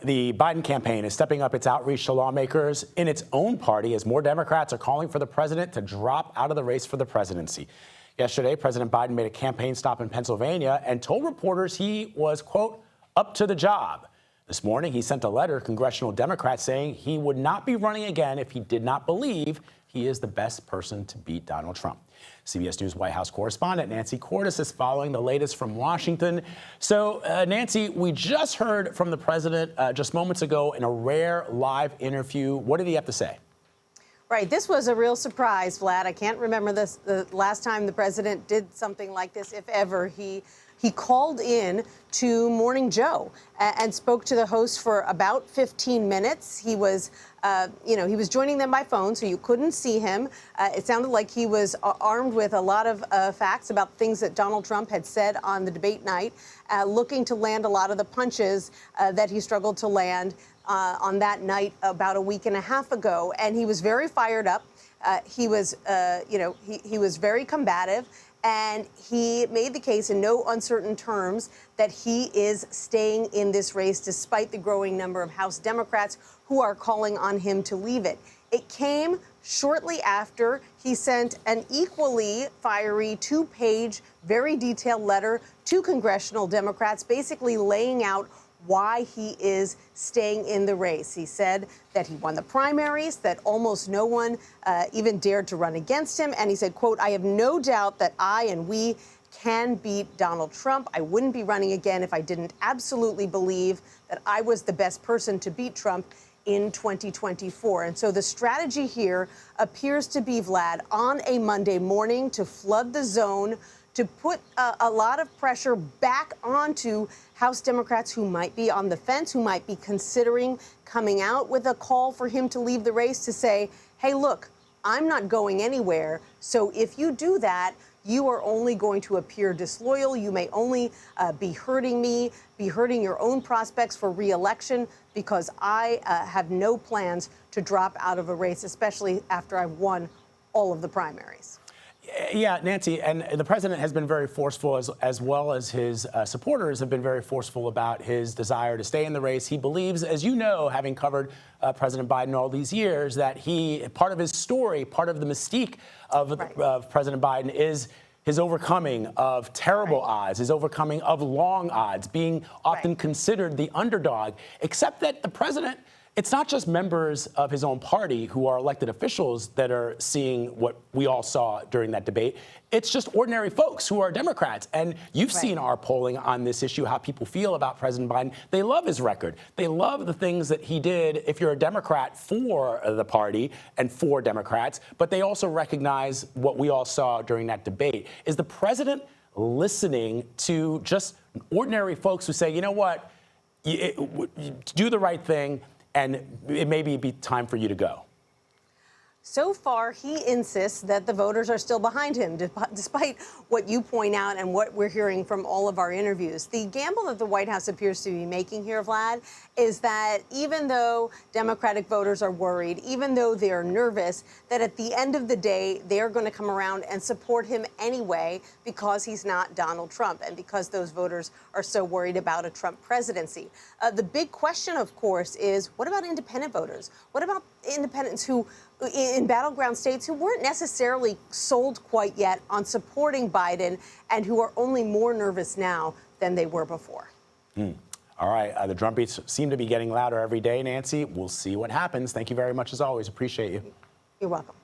The Biden campaign is stepping up its outreach to lawmakers in its own party as more Democrats are calling for the president to drop out of the race for the presidency. Yesterday, President Biden made a campaign stop in Pennsylvania and told reporters he was, quote, up to the job. This morning, he sent a letter to congressional Democrats saying he would not be running again if he did not believe he is the best person to beat Donald Trump. CBS News White House correspondent Nancy Cordes is following the latest from Washington. So, Nancy, we just heard from the president just moments ago in a rare live interview. What did he have to say? Right. This was a real surprise, Vlad. I can't remember the last time the president did something like this, if ever. He called in to Morning Joe and spoke to the host for about 15 minutes. He was, he was joining them by phone, so you couldn't see him. It sounded like he was armed with a lot of facts about things that Donald Trump had said on the debate night, looking to land a lot of the punches that he struggled to land on that night about a week and a half ago. And he was very fired up. He was very combative. And he made the case in no uncertain terms that he is staying in this race despite the growing number of House Democrats who are calling on him to leave it. It came shortly after he sent an equally fiery two-page, very detailed letter to congressional Democrats, basically laying out why he is staying in the race. He said that he won the primaries, that almost no one even dared to run against him. And he said, quote, I have no doubt that I and we can beat Donald Trump. I wouldn't be running again if I didn't absolutely believe that I was the best person to beat Trump in 2024. And so the strategy here appears to be, Vlad, on a Monday morning to flood the zone, to put a lot of pressure back onto House Democrats who might be on the fence, who might be considering coming out with a call for him to leave the race, to say, hey, look, I'm not going anywhere. So if you do that, you are only going to appear disloyal. You may only be hurting me, be hurting your own prospects for re-election, because I have no plans to drop out of a race, especially after I've won all of the primaries. Yeah, Nancy, and the president has been very forceful, as well as his supporters have been very forceful about his desire to stay in the race. He believes, as you know, having covered President Biden all these years, that part of his story, part of the mystique of President Biden is his overcoming of terrible odds, his overcoming of long odds, being often considered the underdog, except that the president, it's not just members of his own party who are elected officials that are seeing what we all saw during that debate. It's just ordinary folks who are Democrats. And you've seen our polling on this issue, how people feel about President Biden. They love his record. They love the things that he did if you're a Democrat for the party and for Democrats. But they also recognize what we all saw during that debate. Is the president listening to just ordinary folks who say, you know what, do the right thing, and it may be time for you to go? So far, he insists that the voters are still behind him, despite what you point out and what we're hearing from all of our interviews. The gamble that the White House appears to be making here, Vlad, is that even though Democratic voters are worried, even though they're nervous, that at the end of the day, they're going to come around and support him anyway, because he's not Donald Trump and because those voters are so worried about a Trump presidency. The big question, of course, is what about independent voters? What about independents who, in battleground states, who weren't necessarily sold quite yet on supporting Biden and who are only more nervous now than they were before? All right. The drumbeats seem to be getting louder every day, Nancy. We'll see what happens. Thank you very much, as always. Appreciate you. You're welcome.